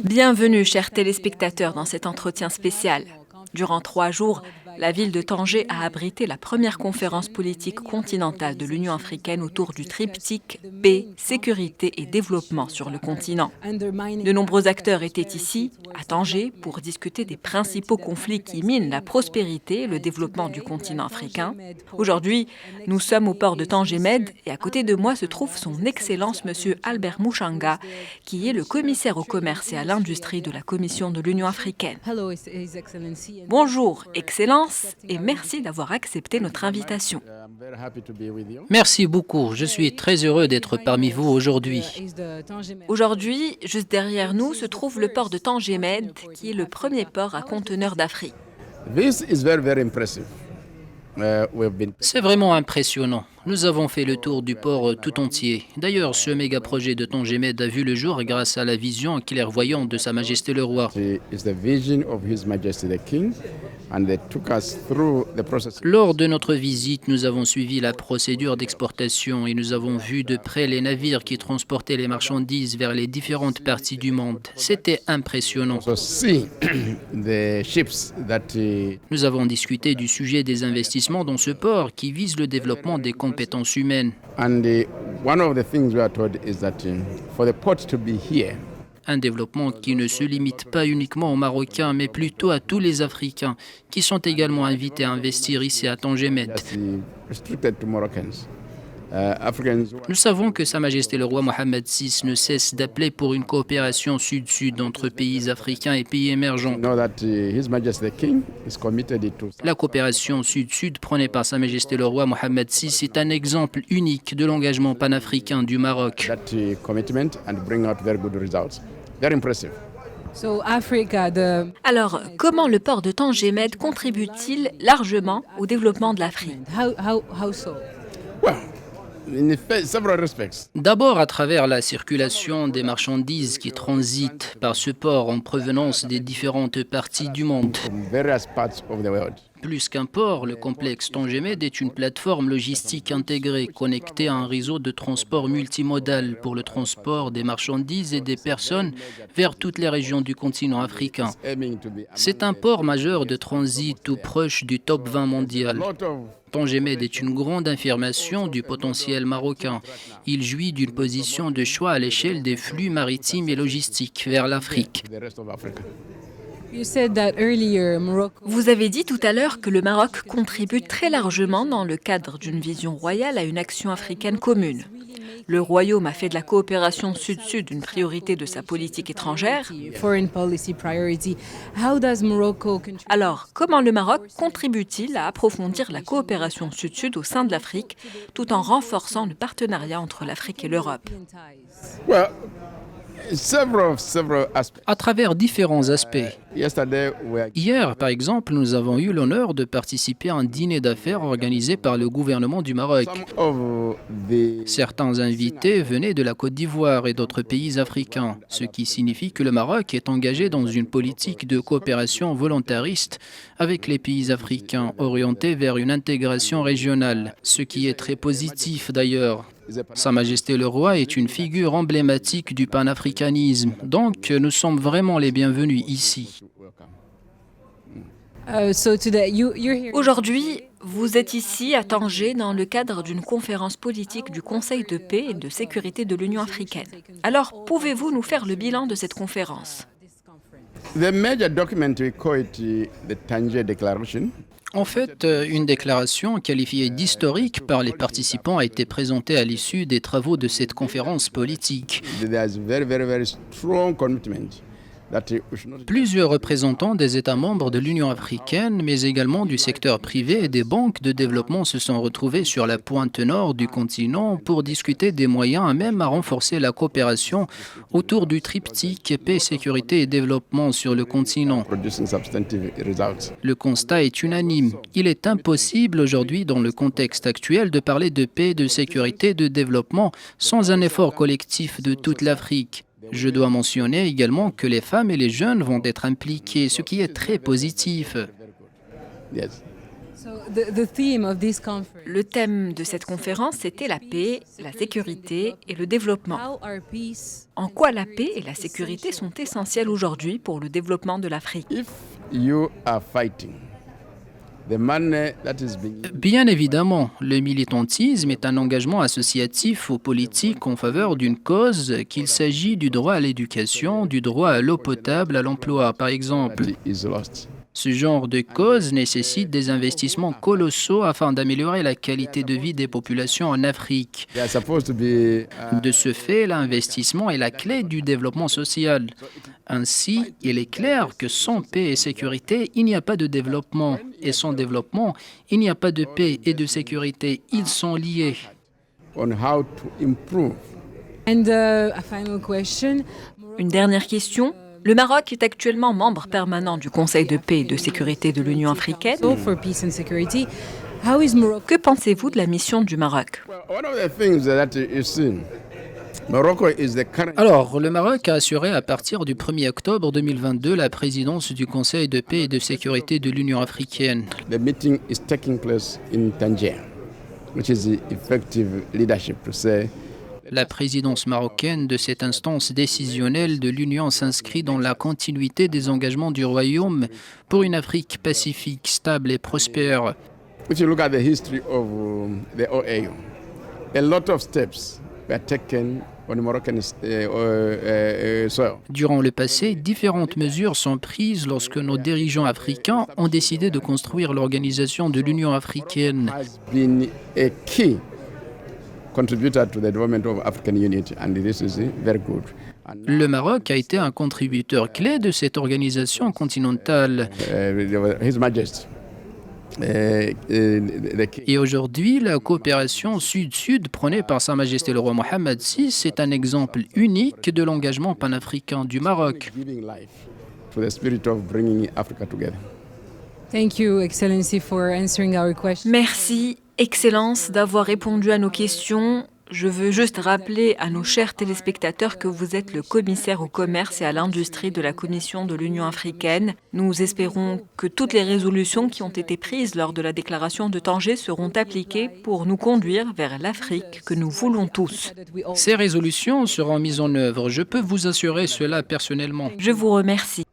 Bienvenue, chers téléspectateurs, dans cet entretien spécial. Durant 3 jours, la ville de Tanger a abrité la première conférence politique continentale de l'Union africaine autour du triptyque paix, sécurité et développement sur le continent. De nombreux acteurs étaient ici, à Tanger, pour discuter des principaux conflits qui minent la prospérité et le développement du continent africain. Aujourd'hui, nous sommes au port de Tanger Med et à côté de moi se trouve son Excellence M. Albert Muchanga, qui est le commissaire au commerce et à l'industrie de la Commission de l'Union africaine. Bonjour, Excellence, et merci d'avoir accepté notre invitation. Merci beaucoup. Je suis très heureux d'être parmi vous aujourd'hui. Aujourd'hui, juste derrière nous, se trouve le port de Tanger Med, qui est le premier port à conteneurs d'Afrique. C'est vraiment impressionnant. Nous avons fait le tour du port tout entier. D'ailleurs, ce méga projet de Tanger Med a vu le jour grâce à la vision clairvoyante de Sa Majesté le Roi. Lors de notre visite, nous avons suivi la procédure d'exportation et nous avons vu de près les navires qui transportaient les marchandises vers les différentes parties du monde. C'était impressionnant. Nous avons discuté du sujet des investissements dans ce port qui vise le développement des compétences humaines. Un développement qui ne se limite pas uniquement aux Marocains, mais plutôt à tous les Africains, qui sont également invités à investir ici à Tanger Med. Nous savons que Sa Majesté le Roi Mohammed VI ne cesse d'appeler pour une coopération sud-sud entre pays africains et pays émergents. La coopération sud-sud prônée par Sa Majesté le Roi Mohammed VI est un exemple unique de l'engagement panafricain du Maroc. Alors, comment le port de Tanger Med contribue-t-il largement au développement de l'Afrique ? D'abord à travers la circulation des marchandises qui transitent par ce port en provenance des différentes parties du monde. Plus qu'un port, le complexe Tanger Med est une plateforme logistique intégrée connectée à un réseau de transport multimodal pour le transport des marchandises et des personnes vers toutes les régions du continent africain. C'est un port majeur de transit tout proche du top 20 mondial. Tanger Med est une grande affirmation du potentiel marocain. Il jouit d'une position de choix à l'échelle des flux maritimes et logistiques vers l'Afrique. Vous avez dit tout à l'heure que le Maroc contribue très largement dans le cadre d'une vision royale à une action africaine commune. Le royaume a fait de la coopération sud-sud une priorité de sa politique étrangère. Alors, comment le Maroc contribue-t-il à approfondir la coopération sud-sud au sein de l'Afrique, tout en renforçant le partenariat entre l'Afrique et l'Europe ? À travers différents aspects. Hier, par exemple, nous avons eu l'honneur de participer à un dîner d'affaires organisé par le gouvernement du Maroc. Certains invités venaient de la Côte d'Ivoire et d'autres pays africains, ce qui signifie que le Maroc est engagé dans une politique de coopération volontariste avec les pays africains orientés vers une intégration régionale, ce qui est très positif d'ailleurs. Sa Majesté le Roi est une figure emblématique du panafricanisme, donc nous sommes vraiment les bienvenus ici. Aujourd'hui, vous êtes ici à Tanger dans le cadre d'une conférence politique du Conseil de paix et de sécurité de l'Union africaine. Alors, pouvez-vous nous faire le bilan de cette conférence ? En fait, une déclaration qualifiée d'historique par les participants a été présentée à l'issue des travaux de cette conférence politique. Plusieurs représentants des États membres de l'Union africaine, mais également du secteur privé et des banques de développement se sont retrouvés sur la pointe nord du continent pour discuter des moyens à même à renforcer la coopération autour du triptyque paix, sécurité et développement sur le continent. Le constat est unanime. Il est impossible aujourd'hui, dans le contexte actuel, de parler de paix, de sécurité, de développement sans un effort collectif de toute l'Afrique. Je dois mentionner également que les femmes et les jeunes vont être impliqués, ce qui est très positif. Le thème de cette conférence, c'était la paix, la sécurité et le développement. En quoi la paix et la sécurité sont essentielles aujourd'hui pour le développement de l'Afrique? If you are fighting, the money that is being Bien évidemment, le militantisme est un engagement associatif ou politique en faveur d'une cause, qu'il s'agit du droit à l'éducation, du droit à l'eau potable, à l'emploi, par exemple. is lost. Ce genre de cause nécessite des investissements colossaux afin d'améliorer la qualité de vie des populations en Afrique. They are supposed to be De ce fait, l'investissement est la clé du développement social. Ainsi, il est clair que sans paix et sécurité, il n'y a pas de développement. Et sans développement, il n'y a pas de paix et de sécurité. Ils sont liés. on how to improve. Une dernière question. Le Maroc est actuellement membre permanent du Conseil de paix et de sécurité de l'Union africaine. Que pensez-vous de la mission du Maroc? Well, one of the things that you see, Morocco is the current Alors, le Maroc a assuré à partir du 1er octobre 2022 la présidence du Conseil de paix et de sécurité de l'Union africaine. The meeting is taking place in Tangier, which is the effective leadership to say La présidence marocaine de cette instance décisionnelle de l'Union s'inscrit dans la continuité des engagements du Royaume pour une Afrique pacifique, stable et prospère. if you look at the history of the OAU, a lot of steps were taken on Moroccan soil. Durant le passé, différentes mesures sont prises lorsque nos dirigeants africains ont décidé de construire l'organisation de l'Union africaine. Has been a key contributor to the development of African unity, and this is very good. And Le Maroc a été un contributeur clé de cette organisation continentale. His Majesty, the king, Et aujourd'hui, la coopération sud-sud prônée par Sa Majesté le roi Mohammed VI est un exemple unique de l'engagement panafricain du Maroc. giving life to the spirit of bringing Africa together. Thank you, Excellency, for answering our question. Merci, Excellence, d'avoir répondu à nos questions. Je veux juste rappeler à nos chers téléspectateurs que vous êtes le commissaire au commerce et à l'industrie de la Commission de l'Union africaine. Nous espérons que toutes les résolutions qui ont été prises lors de la déclaration de Tanger seront appliquées pour nous conduire vers l'Afrique que nous voulons tous. Ces résolutions seront mises en œuvre. Je peux vous assurer cela personnellement. Je vous remercie.